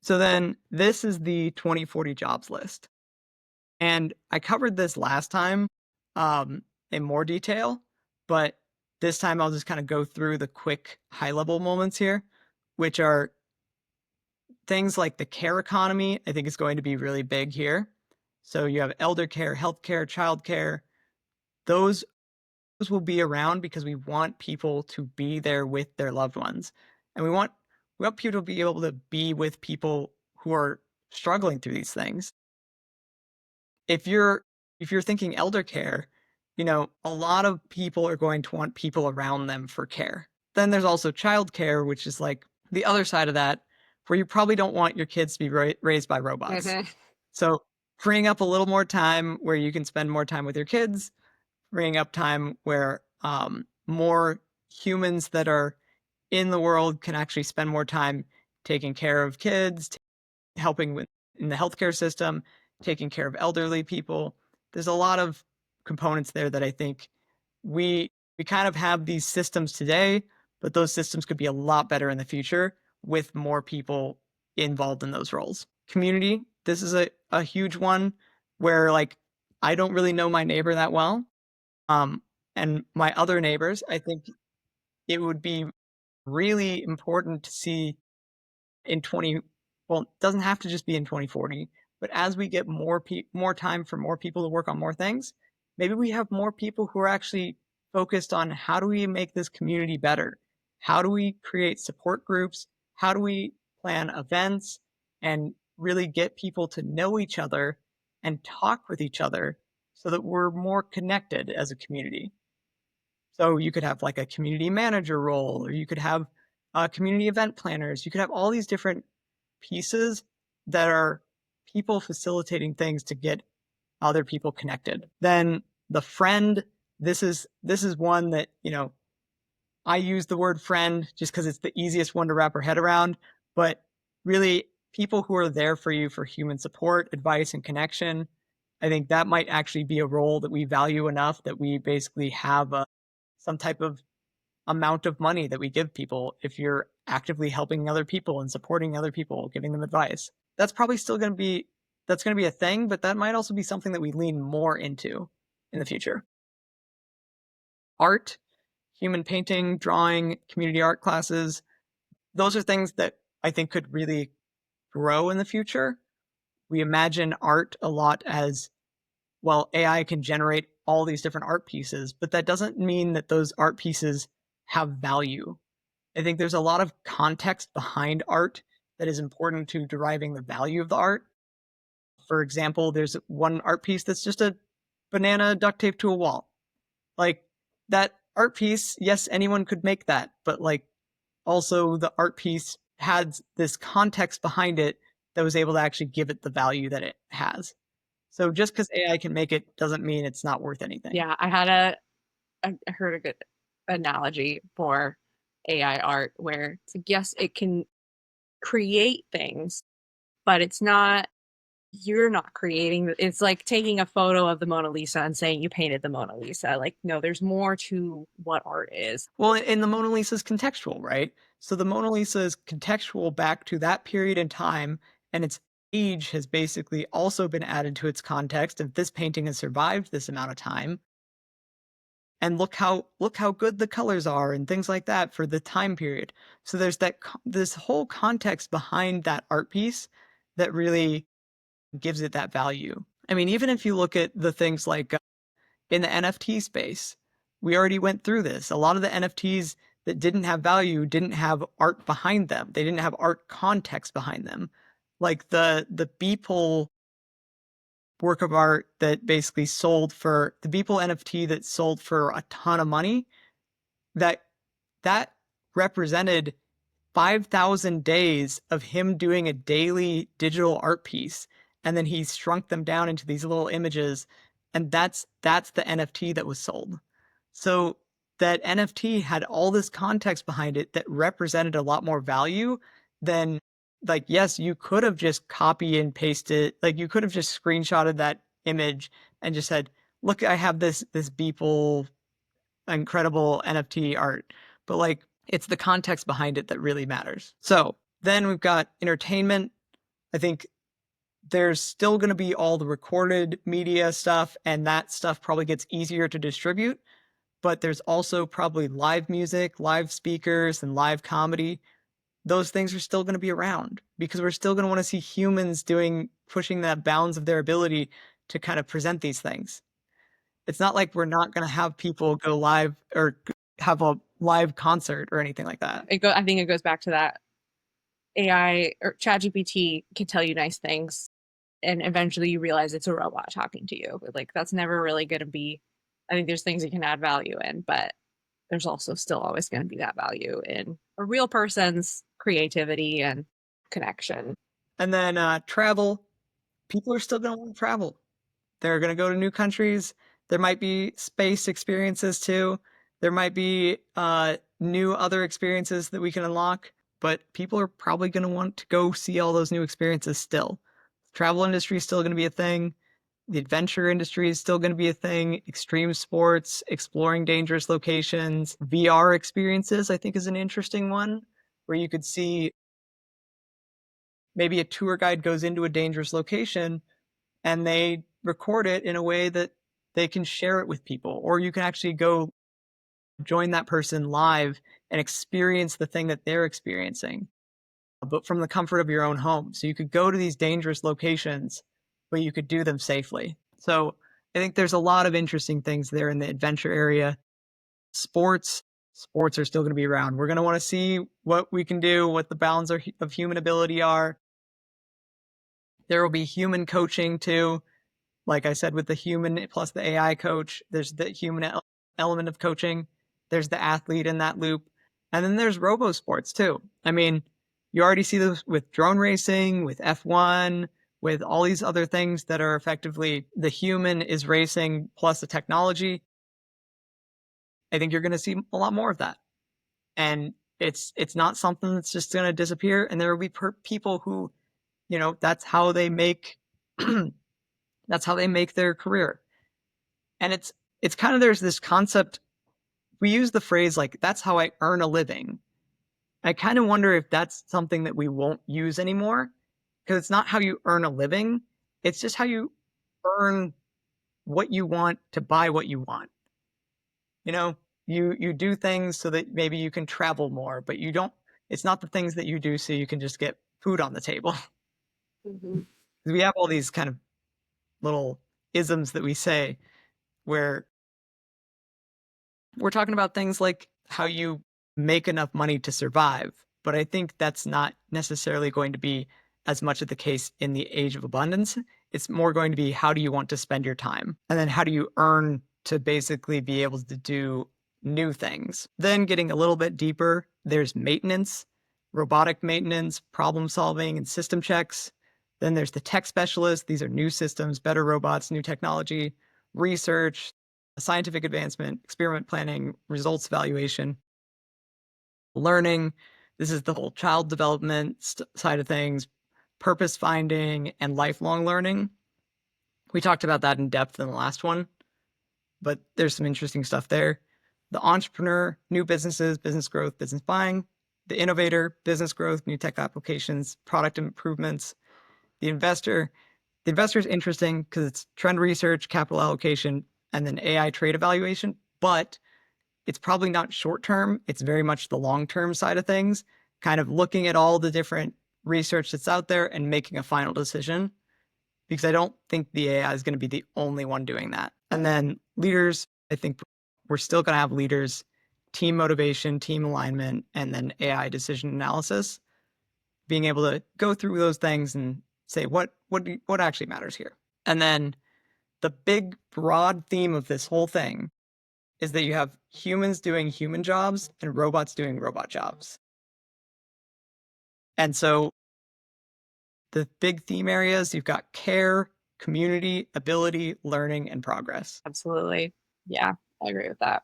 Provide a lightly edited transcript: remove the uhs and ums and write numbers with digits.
So then this is the 2040 jobs list. And I covered this last time in more detail, but this time I'll just kind of go through the quick high level moments here, which are things like the care economy, I think is going to be really big here. So you have elder care, healthcare, childcare. Those will be around because we want people to be there with their loved ones. And we want people to be able to be with people who are struggling through these things. If you're thinking elder care, a lot of people are going to want people around them for care. Then there's also childcare, which is like the other side of that, where you probably don't want your kids to be raised by robots. Mhm. So freeing up a little more time where you can spend more time with your kids, freeing up time where more humans that are in the world can actually spend more time taking care of kids, helping with in the healthcare system, taking care of elderly people. There's a lot of components there that I think we kind of have these systems today, but those systems could be a lot better in the future with more people involved in those roles. Community, this is a huge one where like I don't really know my neighbor that well. Um, and my other neighbors, I think it would be really important to see in 20 well, it doesn't have to just be in 2040, but as we get more time for more people to work on more things, maybe we have more people who are actually focused on how do we make this community better? How do we create support groups? How do we plan events and really get people to know each other and talk with each other so that we're more connected as a community? So you could have like a community manager role, or you could have community event planners. You could have all these different pieces that are people facilitating things to get other people connected. Then the friend, this is one that, I use the word friend just because it's the easiest one to wrap our head around, but really people who are there for you for human support, advice, and connection. I think that might actually be a role that we value enough that we basically have some type of amount of money that we give people if you're actively helping other people and supporting other people, giving them advice. That's probably still going to be that's going to be a thing, but that might also be something that we lean more into in the future. Art, human painting, drawing, community art classes, those are things that I think could really grow in the future. We imagine art a lot as, well, AI can generate all these different art pieces, but that doesn't mean that those art pieces have value. I think there's a lot of context behind art that is important to deriving the value of the art. For example, there's one art piece that's just a banana duct taped to a wall. Like that art piece, yes, anyone could make that, but like also the art piece had this context behind it that was able to actually give it the value that it has. So just because AI can make it doesn't mean it's not worth anything. Yeah, I heard a good analogy for AI art where it's like, yes, it can create things, but you're not creating it's like taking a photo of the Mona Lisa and saying you painted the Mona Lisa. Like, no, there's more to what art is. Well, and the Mona Lisa is contextual, right? So the Mona Lisa is contextual back to that period in time, and its age has basically also been added to its context of this painting has survived this amount of time. And look how good the colors are and things like that for the time period. So there's this whole context behind that art piece that really gives it that value. I mean, even if you look at the things like in the NFT space, we already went through this. A lot of the NFTs that didn't have value didn't have art behind them. They didn't have art context behind them. Like the Beeple work of art that basically sold for the Beeple NFT that sold for a ton of money, that that represented 5,000 days of him doing a daily digital art piece, and then he shrunk them down into these little images, and that's the NFT that was sold. So that NFT had all this context behind it that represented a lot more value than, like, yes, you could have just copy and pasted, like you could have just screenshotted that image and just said, look, I have this Beeple incredible NFT art. But like it's the context behind it that really matters. So then we've got entertainment. I think there's still going to be all the recorded media stuff, and that stuff probably gets easier to distribute. But there's also probably live music, live speakers, and live comedy. Those things are still going to be around because we're still going to want to see humans pushing that bounds of their ability to kind of present these things. It's not like we're not going to have people go live or have a live concert or anything like that. I think it goes back to that AI or ChatGPT can tell you nice things, and eventually you realize it's a robot talking to you. But like that's never really going to be. I think there's things you can add value in, but there's also still always going to be that value in a real person's creativity and connection. And then travel, people are still going to want to travel. They're going to go to new countries. There might be space experiences too. There might be new other experiences that we can unlock, but people are probably going to want to go see all those new experiences still. Travel industry is still going to be a thing. The adventure industry is still going to be a thing. Extreme sports, exploring dangerous locations, VR experiences, I think is an interesting one where you could see maybe a tour guide goes into a dangerous location and they record it in a way that they can share it with people, or you can actually go join that person live and experience the thing that they're experiencing, but from the comfort of your own home. So you could go to these dangerous locations, but you could do them safely. So I think there's a lot of interesting things there in the adventure area. Sports, sports are still going to be around. We're going to want to see what we can do, what the bounds of human ability are. There will be human coaching too. Like I said, with the human plus the AI coach, there's the human element of coaching. There's the athlete in that loop. And then there's robo sports too. I mean, you already see this with drone racing, with F1, with all these other things that are effectively the human is racing plus the technology. I think you're going to see a lot more of that. And it's not something that's just going to disappear. And there will be people who, that's how they make that's how they make their career. And it's kind of there's this concept. We use the phrase like that's how I earn a living. I kind of wonder if that's something that we won't use anymore because it's not how you earn a living. It's just how you earn what you want to buy what you want. You know, you do things so that maybe you can travel more, but you don't. It's not the things that you do so you can just get food on the table. Mm-hmm. We have all these kind of little isms that we say where we're talking about things like how you make enough money to survive. But I think that's not necessarily going to be as much of the case in the age of abundance. It's more going to be how do you want to spend your time? And then how do you earn to basically be able to do new things? Then getting a little bit deeper, there's maintenance, robotic maintenance, problem solving, and system checks. Then there's the tech specialist. These are new systems, better robots, new technology, research, scientific advancement, experiment planning, results evaluation, learning. This is the whole child development side of things, purpose finding, and lifelong learning. We talked about that in depth in the last one, but there's some interesting stuff there. The entrepreneur, new businesses, business growth, business buying. The innovator, business growth, new tech applications, product improvements. The investor, the investor is interesting because it's trend research, capital allocation, and then AI trade evaluation, but it's probably not short term. It's very much the long term side of things, kind of looking at all the different research that's out there and making a final decision. Because I don't think the AI is going to be the only one doing that. And then leaders, I think we're still going to have leaders, team motivation, team alignment, and then AI decision analysis, being able to go through those things and say what actually matters here. And then the big broad theme of this whole thing is that you have humans doing human jobs and robots doing robot jobs. And so the big theme areas, you've got care, community, ability, learning, and progress. Absolutely. Yeah, I agree with that.